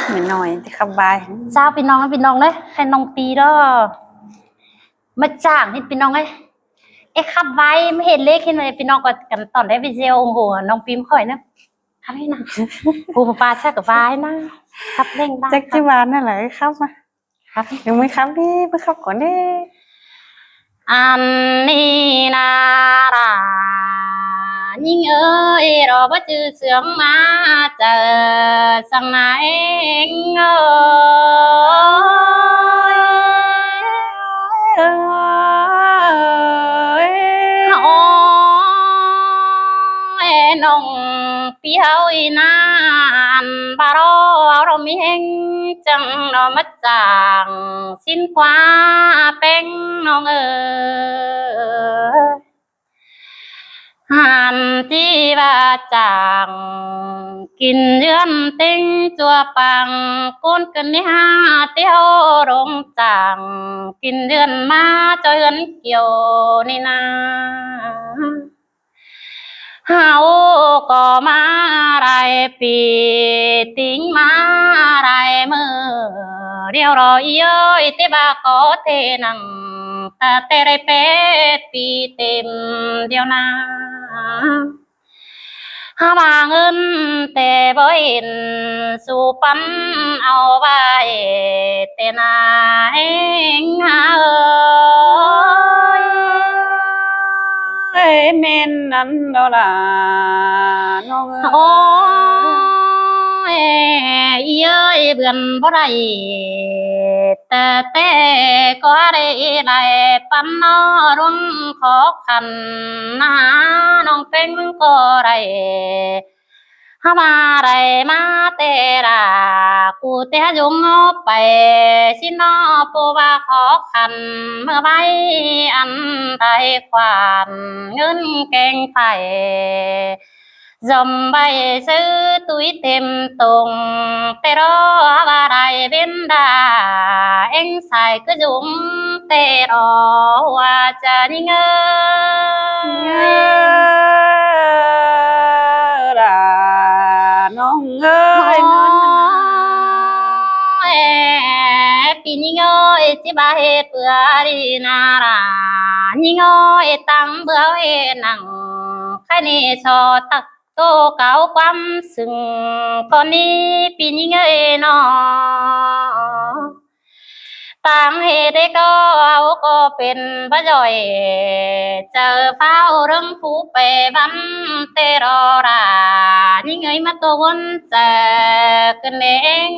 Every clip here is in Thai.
เหมือนหน่อยที่ขับบาย เจ้าพี่น้องเลยใครน้องปีđóมาจ้างนี่พี่น้องไอ้ขับไว้ไม่เห็นเลขเห็นอะไรพี่น้องกันตอนได้วิดีโอโอ้โหน้องปีมข่อยนะทำให้นะกูมาปาแช่กับไว้นะครับเร่งบ้าง แจ็คที่บ้านนั่นแหละครับมาครับยังไม่ครับดิไม่ครับก่อนดิอันนี้นารายิ่งเอ้ยรอบ่จือเสืองมาเจอสังไหนเอ้ยโอ้ยน้องเปียวอีนานบารอเรามีเฮงจังเรามาจางสิ้นความเป็นน้องหันที่ว่าจางกินเยือนติ้งจัวปังก้นกันนี่ฮาเตี้ยวรงจางกินเดือนมาจอยเอินเกี่ยวนี่นาเฮาก็มาไรปีติ้งมาไรมือเดียวรอเย้ยเตบาก็เทนังตาเตไรเป็ดปีเต็มเดียวนาหามาเงินแต่บ่เห็นสู่ปันเอาไว้แต่นาเองหาเมนนั้นดอล่ะน้องโอ้ยเย้ยเบื่อนบ่ได้แต่ก็ได้ได้ปันนอรุ่งขอขันนาน้องเป็นก็ได้หามาได้มาเตระกูเตะยุงไปสินอปูว่าขอขันเมื่อใบอันใดควานเงินเก่งไฟdầm bay sư túi thêm tùng tê rô và đài bên đà anh xài cứ dùng tê rô và cha đi ngơ làน้องơiปีนี้งอยจิบาเฮเปื่อดีนารานี่งอยตั้งเบื่อเฮนังใครนี่ชอตักโตเก่าความสึงตอนนี้ปีนี้เงยนอต่างเหตุก็เอาก็เป็นบ่ย่อยเจอเฝ้าเรื่องผู้ไปบันเตรอรานี่เงยมาตัววนเจอกันเอง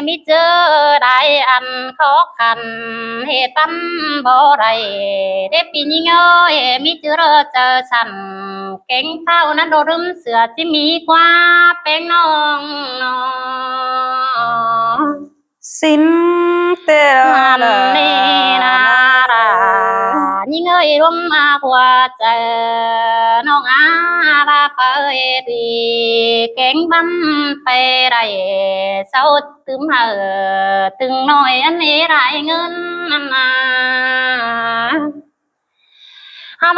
มีเจอได้อันkhó khănเหตุตั้มบ่ไรได้ปีนี้เงยมีเจอเจอฉันเก่งเท่านั้นโดรึมเสือที่มีกว่าเป็นน้องxin têนี่นารายิ่งเอ้ยร่วมมากว่าเจอน้องอาลาเปรีเก่งบันไปไรเศร้าตึมเหอตึงหน่อยอันนี้ไรเงินนา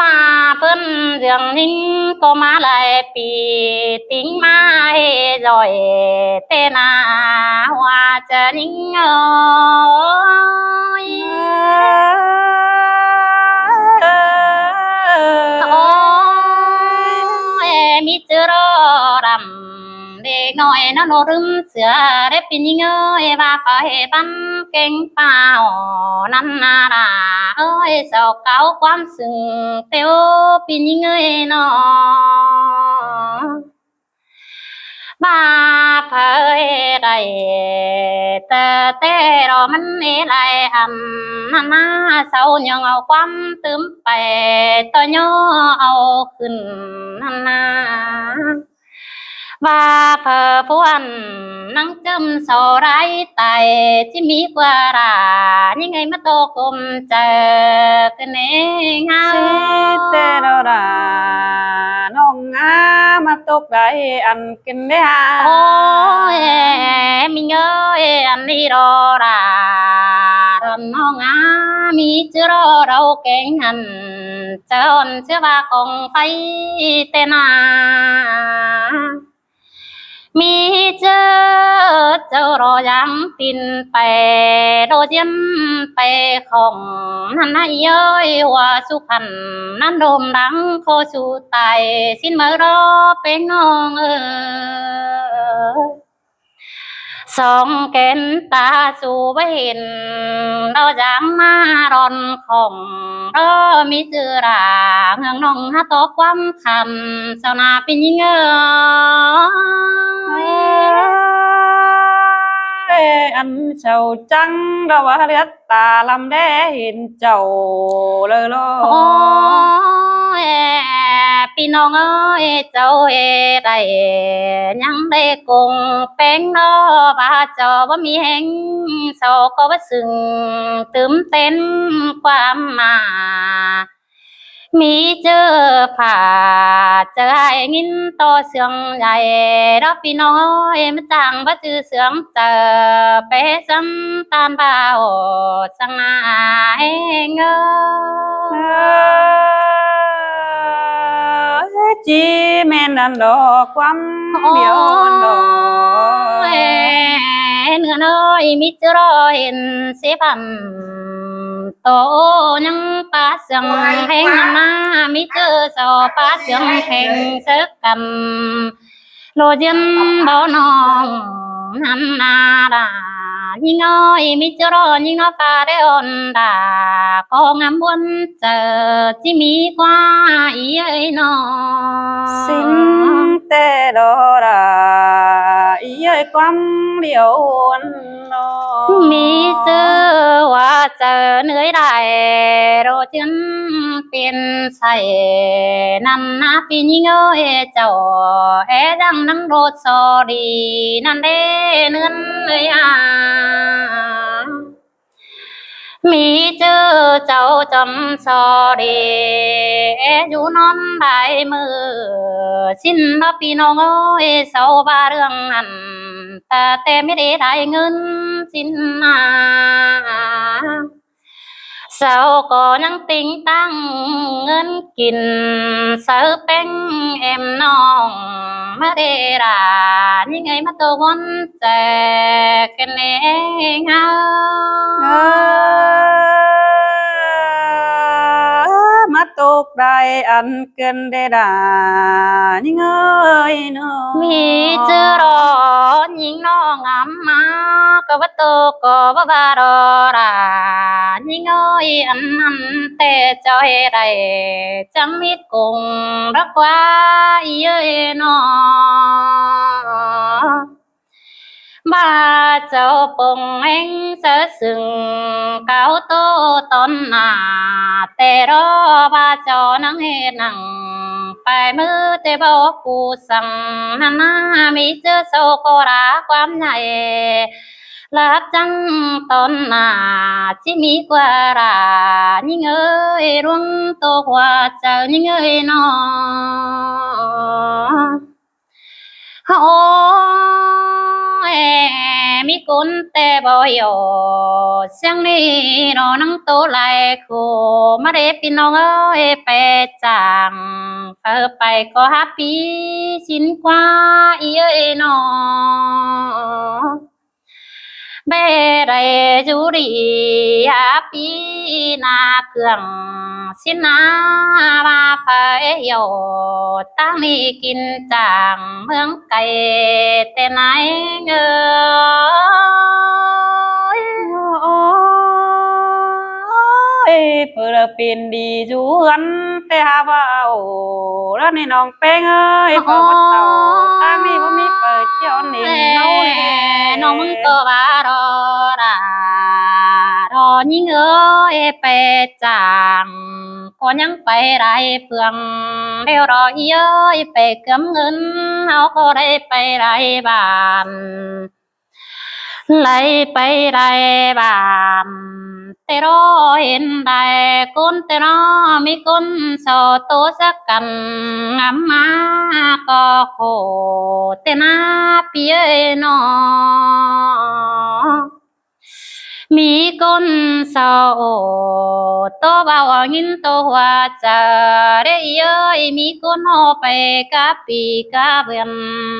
มาเพิ่นเรื่องนิ่งก็มาหลายปีติ้งมาให้จอยเตนาว่าจะนิ่งเอ้ยโอ้ยมีเจอรอรำเด็กน้อยนั่นโนรึมเสือได้ปีนี้เอ้ยว่าขอให้บันเก่งเปล่านั่นนาราเอ้ยเศร้าเก่าความสึงเตียวปีนี้เอ้ยนอบ้าเผยไรแต่รอมันนี่ไรนานาเศร้ายังเอาความตึมไปต่อย่อเอาขึ้นนาว่าเผอพวนนั่งจำเสาไรไตที่มีกว่ารานี่ไงมาโตกลมเจอกันเองเฮา tê đó làน้องมาตกได้อันกินได้ฮะ โอ้ยมิงเอ้ยอันนี้รอรา thần nong á mi chưa ro đâu kén hành chọn chưa ba con phải tên àมีเจอเจ้ารอยังปินไปโดเจียนไปของนั่นนายย้อยว่าสุขันนั่นโดมดังโคชูไตสิ้นเมื่อรอเป็นน้องสองเกณฑ์ตาสู่ไว้เห็นเราจางมารอนของเรามีเจือราเงืองน้องหาตอกความคำสาวนาเป็นยิ่งอันเจ้าจังเราว่าเรียกตาลำแดเห็นเจ้าเลยล่ะ โอ้ยพี่น้องเอ้ยเจ้าได้ยังได้คงเป็นนอบาจอบ่มีแห่งโศกก็บ่ซึ้งตื่นเต้นความมามีเจอผ่าเจอไอ้งินโตเสียงใหญ่รับพี่น้อยมาจังบ่จือเสียงเจอไปซ้ำตามบ่าวสังอาเองจีแม่นันดอกความเดียวดอก เนื้อน้อยมิจรอยเห็นเสียพันโตยังปาเสียงแห่งมามิเจอสอปาเสียงแห่งเสกกันโลเจียนบ่นองนันนาดายิ่งน้อยมิจรอยิ่งน้อยฟ้าได้อ่อนดาก็งามบนเจอที่มีกว่าอีเอ้ยน้อ สิ้นแต่ดอราอีเอ้ยความเดียวดอก มีเจอว่าเจอเหนื่อยได้โรจึนเป็นใส่นั่นนะปีนี้เงยเจ้าดังนังโรดสอดีนั่นเด้เนื้อนเลยมีเจอเจ้าจำสอดีอยู่นอนได้มือสิ้นรับพี่น้องเอ้ยเศร้าบาเรื่องนั้นแต่ไม่ได้เงินสิ้นมาเศร้าก็ยังติงตั้งเงินกินเสือเป็นเอ็มน้องมาเดรานี่ไงมาตัววันแจกกันเองมาตกได้อันเกินได้ด่ายิ่งเอ้ยเนาะ มีเจอรอยิงน้องงามมาก็ว่าโตก็ว่าบารอรายิงเอ้ยอันนั้นแต่จอยได้จำมิดคงรักว่าเย้ยน้อบ้าเจ้าปงเอ็งเสือสึงเก้าโตตอนหน้าแต่รอบ้าเจ้านังเฮนังไปมือแต่บอกกูสั่งนานามีเจอโซโกราความใหญ่รักจังตอนหน้าที่มีกว่ารายิ่งเอ้ยร่วงโตกว่าเจ้ายิ่งเอ้ยน้อโอ้ยมีคนแต่บ่ยอเสียงนี้นอนังโตไหลคูมาเรพี่น้องเอ้ยไปจางไปก็ฮับปีชินกว่าอีเอ้ยน้อเบไรจูรีฮับปีนาเครื่องสินามาไฟโยตั้งนี้กินจางเมืองไก่แต่ไหนเงยเพื่อเป็นดีจวนแต่หาว่าเอาแล้วนี่น้องเป้งเอ้ยขอวัดเต่าตั้งนี้บ่มีเปิดเที่ยวนี่เนาแน่ น้องมึงก็ว่ารอรารอยิ่งเอ้ยไปจางก็ยังไปไรเพื่องเดี๋ยวรอเย้ยไปเกือมเงินเอาก็ได้ไปไรบ้านไล่ไปไรบ้านแต่รอเห็นได้คนแต่รอมีคนสอโตสักกันงามมาก็โคแต่หน้าเปียนอ มีก้นเศร้าโตเบาหินโตหัวจะได้เย้ยมีก้นโอไปกะปีกะเบือน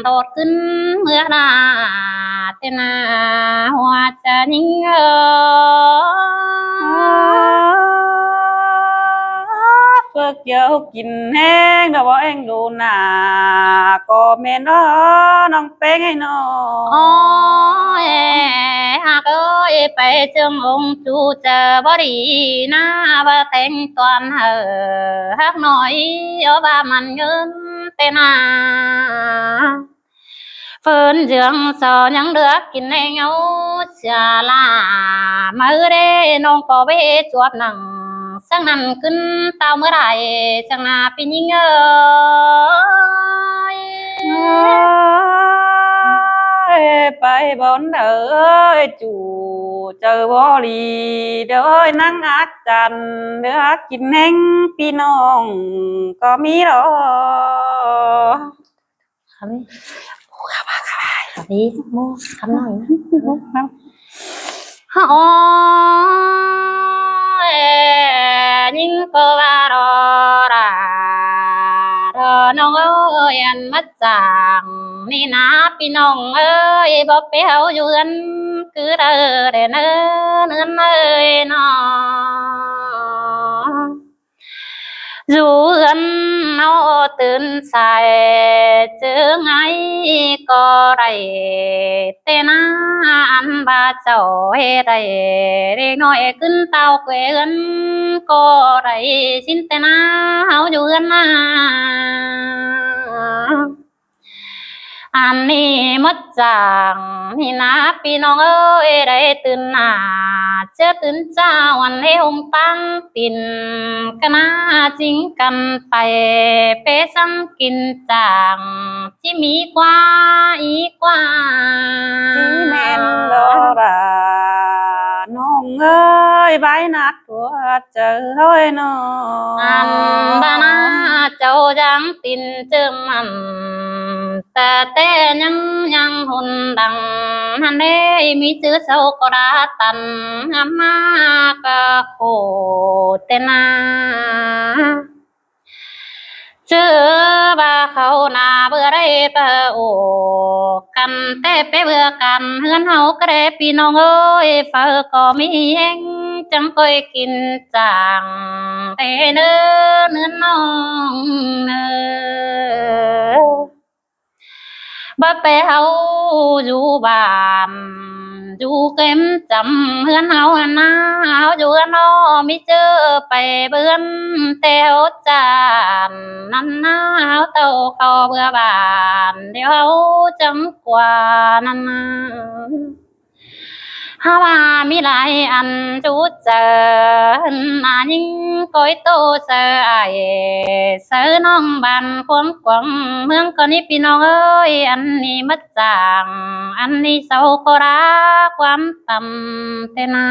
โดดขึ้นเมื่อนาเตนาหัวจะนิ่งเพื่อเกี่ยวกินแห้งเดี๋ยวว่าเองดูหน้าก็แม่นน้องเป้งให้น้อ โอ้ยหากเอ้ยไปเจิงองค์จูเจอบดีนะว่าแต่งตอนฮักหน่อยเอาว่ามันเงินเตนาเฟินเจืองสอยังเลือกกินในเงาเสียลามาเร่น้องก็เวจวบหนังสังนั้นขึ้นเต้าเมื่อไรสังนาปีนี้เงย ไปบอนเด้อจู่เจอบอลีเด้อนั่งอัดจันเด้อกินแห้งพี่น้องก็มีหรอ Kami, kami, mo, kami na. Nhưng cô ba rò ra rò nông ơi anh mất chàng ni ná pi nông ơi bóp béo duyên cứ đờ để nơ nương ơi nó dù ân nóตื่นสายเจอไงก็ได้แต่น้าอันบาเจ้าเฮ็ดได้เด็กน้อยขึ้นเต้าเกวียนก็ได้สินแต่น้าเฮาอยู่กันมาอันนี้มัดจางนี่นะพี่น้องเอ้ยได้ตื่นหน้าเจอตื่นเจ้าวันให้หงตั้งปิ่นกันนาจริงกันไปเปซ้ำกินจางที่มีกว่าอีกว่า ที่แม่นดอราน้องเอ้ยใบนัดตัวเจอเฮ้ยน้อ อันบานาเจ้ายังตินเจิมมันแต่แต่ยังหุ่นดังฮันเด้มีชื่อเศร้าก็ราตันงามมากะโคเตนาเจอบาเขานาเบื่อได้เปโอกันแต่ไปเบื่อกันเฮือนเฮาก็ได้พี่น้องเอ้ยเฝ้าก็มีแห้งจังค่อยกินจางแต่เนื้อน้องเนื้อบ่ไปเฮาอยู่บ้านอยู่เก็มจำเฮือนเฮานาเฮาอยู่กันน้อมีเจอไปเบื้อนแต่วจานนั่นนาเฮาเต้าเข้าเบื่อบ้านเดี๋ยวเฮาจังกว่านั่นนาฮาว่ามีหลายอันจูเจอนายิ่งก้อยโตเสอไอเสอน้องบ้านควงกวางเมืองก็นี่พี่น้องเอ้ยอันนี้มัดจางอันนี้เศร้าก็รักความต่ำแต่นา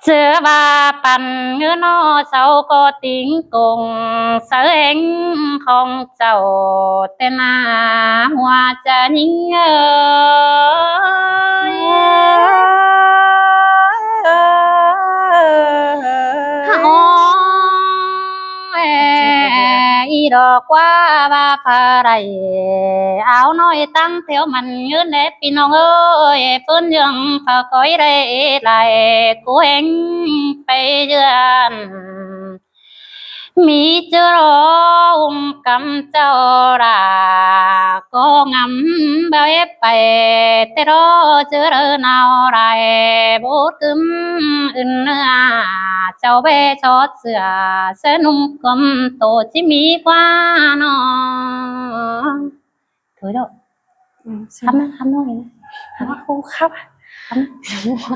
เชื่อว่าปันเงินอเศร้าก็ติงกงเสอเองของเจ้าแต่นาหัวจะยิ่งเอ้ยอีดอกว่าว่าพาไรเอาน้อยตั้งเที่ยวมันยืนเล็บพี่น้องเอ้ยฟื้นยังพาก้อยได้ไหลกูเองไปเยือนมีเจอรองกำเจ้าราก็งำเบยไปแต่รอเจอเนาไรบูดกึมอื่นเนื้อเจ้าเบชอดเสือเสนุ่มกลมโตที่มีกว่าน้องถือดอกคำนะคำน้อยนะคำคู่ครับ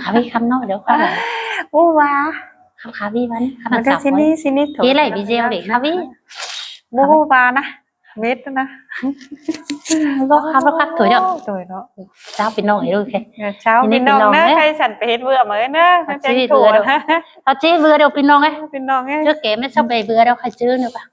คำคำน้อยเดี๋ยวคำอู้ว้าคำพี่วันคำ มันก็ซินี่ถูก พี่ไหลพี่เจลเด็กครับพี่ บูบานะเม็ดนะ ลูกครับถอยดอก tuổi đó เจ้าเป็นน้องไอ้ลูกแค่ cháu Thì pin nên pin nong nong nữa đấy. hay sẵn phải hết vừa mới nữa Ờ, tranh chứ thủ vừa đâu. nữa เอาเจ๊เบื่อเดี๋ยวเป็นน้องไง pin nong ấy เจ้าเก๋ไม่ชอบไปเบื่อเดี๋ยวใครซื้อเนี่ยปะ